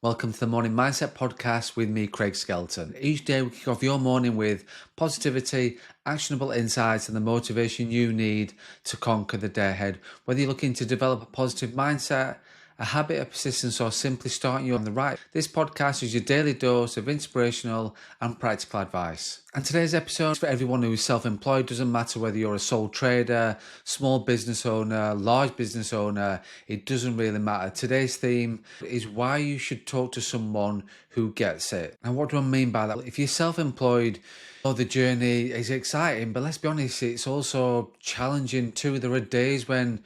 Welcome to the Morning Mindset Podcast with me, Craig Skelton. Each day we kick off your morning with positivity, actionable insights, and the motivation you need to conquer the day ahead. Whether you're looking to develop a positive mindset, a habit of persistence, or simply starting you on the right, this podcast is your daily dose of inspirational and practical advice. And today's episode is for everyone who is self-employed. Doesn't matter whether you're a sole trader, small business owner, large business owner, it doesn't really matter. Today's theme is why you should talk to someone who gets it. And what do I mean by that? If you're self-employed, the journey is exciting, but let's be honest, it's also challenging too. There are days when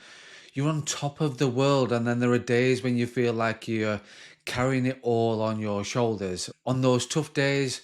you're on top of the world, and then there are days when you feel like you're carrying it all on your shoulders. On those tough days,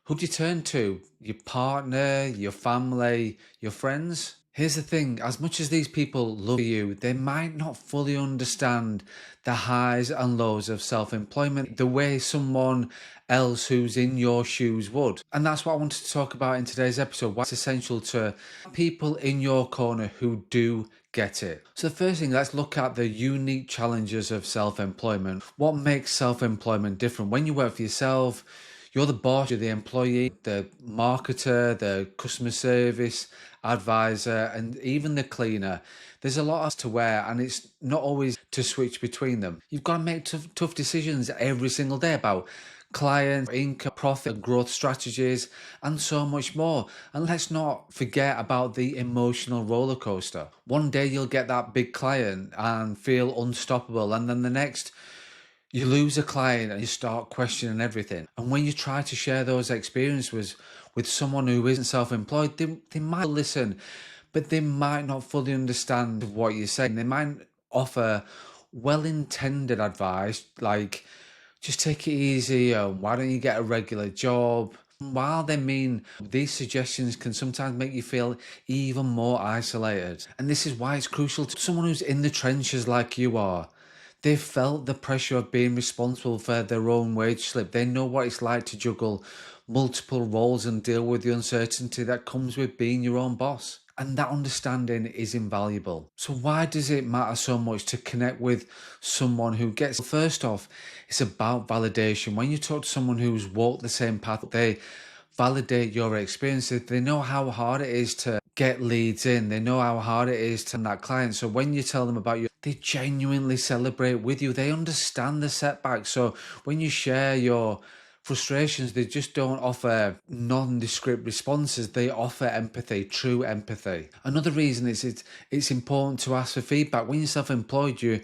who do you turn to? Your partner, your family, your friends? Here's the thing, as much as these people love you, they might not fully understand the highs and lows of self-employment the way someone else who's in your shoes would. And that's what I wanted to talk about in today's episode, why it's essential to people in your corner who do get it. So the first thing, let's look at the unique challenges of self-employment. What makes self-employment different? When you work for yourself, you're the boss, you're the employee, the marketer, the customer service advisor, and even the cleaner. There's a lot to wear, and it's not always to switch between them. You've got to make tough decisions every single day about clients, income, profit, growth strategies, and so much more. And let's not forget about the emotional roller coaster. One day you'll get that big client and feel unstoppable, and then the next you lose a client and you start questioning everything. And when you try to share those experiences with someone who isn't self-employed, they might listen, but they might not fully understand what you're saying. They might offer well-intended advice like, just take it easy, or why don't you get a regular job? While they mean, these suggestions can sometimes make you feel even more isolated. And this is why it's crucial to someone who's in the trenches like you are. They've felt the pressure of being responsible for their own wage slip. They know what it's like to juggle multiple roles and deal with the uncertainty that comes with being your own boss. And that understanding is invaluable. So why does it matter so much to connect with someone who gets it? First off, it's about validation. When you talk to someone who's walked the same path, they validate your experiences. They know how hard it is to get leads in. They know how hard it is to that client. So when you tell them about you, they genuinely celebrate with you. They understand the setbacks. So when you share your frustrations, they just don't offer nondescript responses. They offer empathy, true empathy. Another reason is it's important to ask for feedback. When you're self-employed, you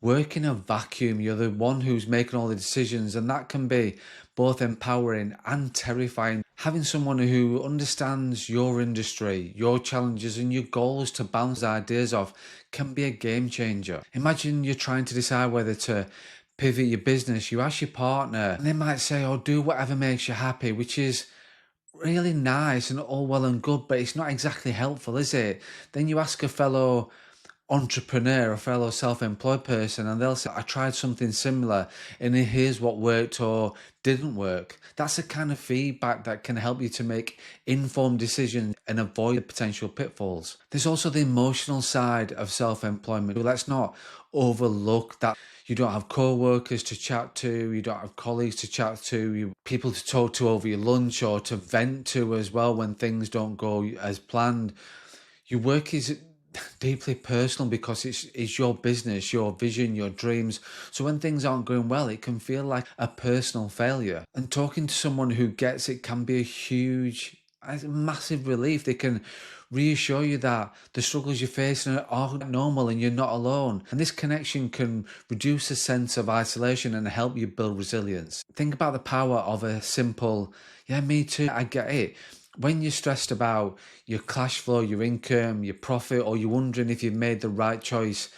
work in a vacuum. You're the one who's making all the decisions, and that can be both empowering and terrifying. Having someone who understands your industry, your challenges, and your goals to bounce ideas off can be a game changer. Imagine you're trying to decide whether to pivot your business. You ask your partner, and they might say, "Oh, do whatever makes you happy," which is really nice and all well and good, but it's not exactly helpful, is it? Then you ask a fellow entrepreneur, a fellow self-employed person, and they'll say, "I tried something similar and here's what worked or didn't work." That's the kind of feedback that can help you to make informed decisions and avoid the potential pitfalls. There's also the emotional side of self-employment. Let's not overlook that. You don't have co-workers to chat to, you don't have colleagues to chat to, you people to talk to over your lunch or to vent to as well when things don't go as planned. Your work is deeply personal because it's your business, your vision, your dreams. So when things aren't going well, it can feel like a personal failure. And talking to someone who gets it can be a massive relief. They can reassure you that the struggles you're facing are normal and you're not alone. And this connection can reduce a sense of isolation and help you build resilience. Think about the power of a simple, "Yeah, me too, I get it." When you're stressed about your cash flow, your income, your profit, or you're wondering if you've made the right choice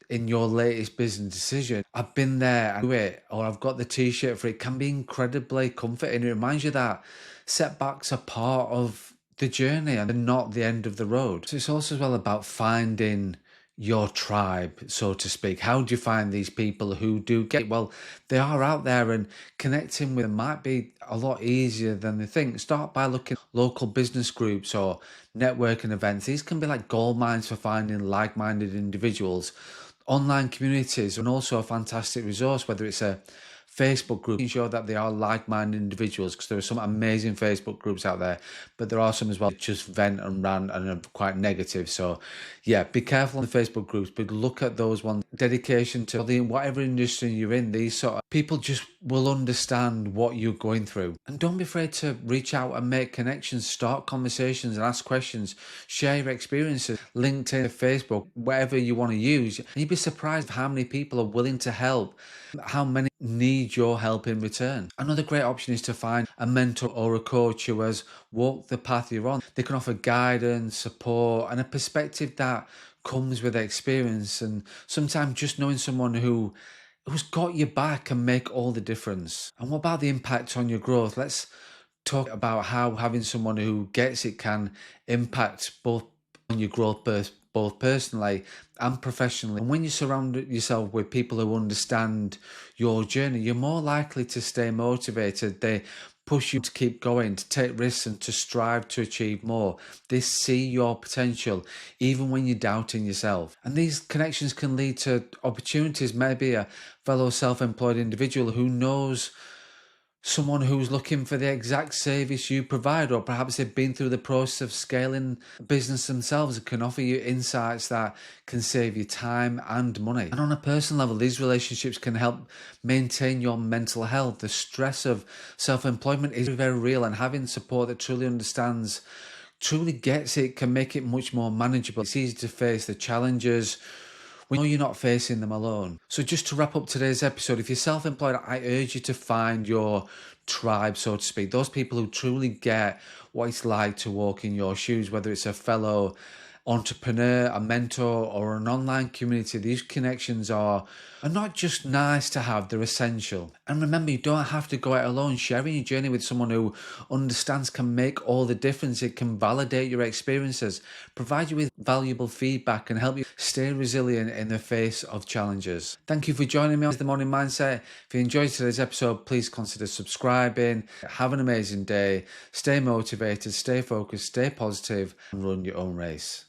in your latest business decision, "I've been there, I do it," or "I've got the t-shirt for it," can be incredibly comforting. It reminds you that setbacks are part of the journey and they're not the end of the road. So it's also as well about finding your tribe, so to speak. How do you find these people who do get it? Well, they are out there, and connecting with them might be a lot easier than they think. Start by looking at local business groups or networking events. These can be like gold mines for finding like-minded individuals. Online communities are also a fantastic resource, whether it's a Facebook groups, ensure that they are like-minded individuals, because there are some amazing Facebook groups out there, but there are some as well that just vent and rant and are quite negative. So yeah, be careful on the Facebook groups, but look at those ones. Dedication to whatever industry you're in, these sort of people just will understand what you're going through. And don't be afraid to reach out and make connections, start conversations and ask questions, share your experiences, LinkedIn, Facebook, whatever you want to use. And you'd be surprised how many people are willing to help, how many need your help in return. Another great option is to find a mentor or a coach who has walked the path you're on. They can offer guidance, support, and a perspective that comes with experience. And sometimes just knowing someone who's got your back can make all the difference. And what about the impact on your growth? Let's talk about how having someone who gets it can impact both on your growth, both personally and professionally. And when you surround yourself with people who understand your journey, you're more likely to stay motivated. They push you to keep going, to take risks, and to strive to achieve more. They see your potential even when you're doubting yourself. And these connections can lead to opportunities. Maybe a fellow self-employed individual who knows someone who's looking for the exact service you provide, or perhaps they've been through the process of scaling a business themselves and can offer you insights that can save you time and money. And on a personal level, these relationships can help maintain your mental health. The stress of self-employment is very real, and having support that truly understands, truly gets it, can make it much more manageable. It's easy to face the challenges when you're not facing them alone. So just to wrap up today's episode, if you're self-employed, I urge you to find your tribe, so to speak, those people who truly get what it's like to walk in your shoes, whether it's a fellow entrepreneur, a mentor, or an online community. These connections are not just nice to have, they're essential. And remember, you don't have to go out alone. Sharing your journey with someone who understands can make all the difference. It can validate your experiences, provide you with valuable feedback, and help you stay resilient in the face of challenges. Thank you for joining me on The Morning Mindset. If you enjoyed today's episode, please consider subscribing. Have an amazing day. Stay motivated, stay focused, stay positive, and run your own race.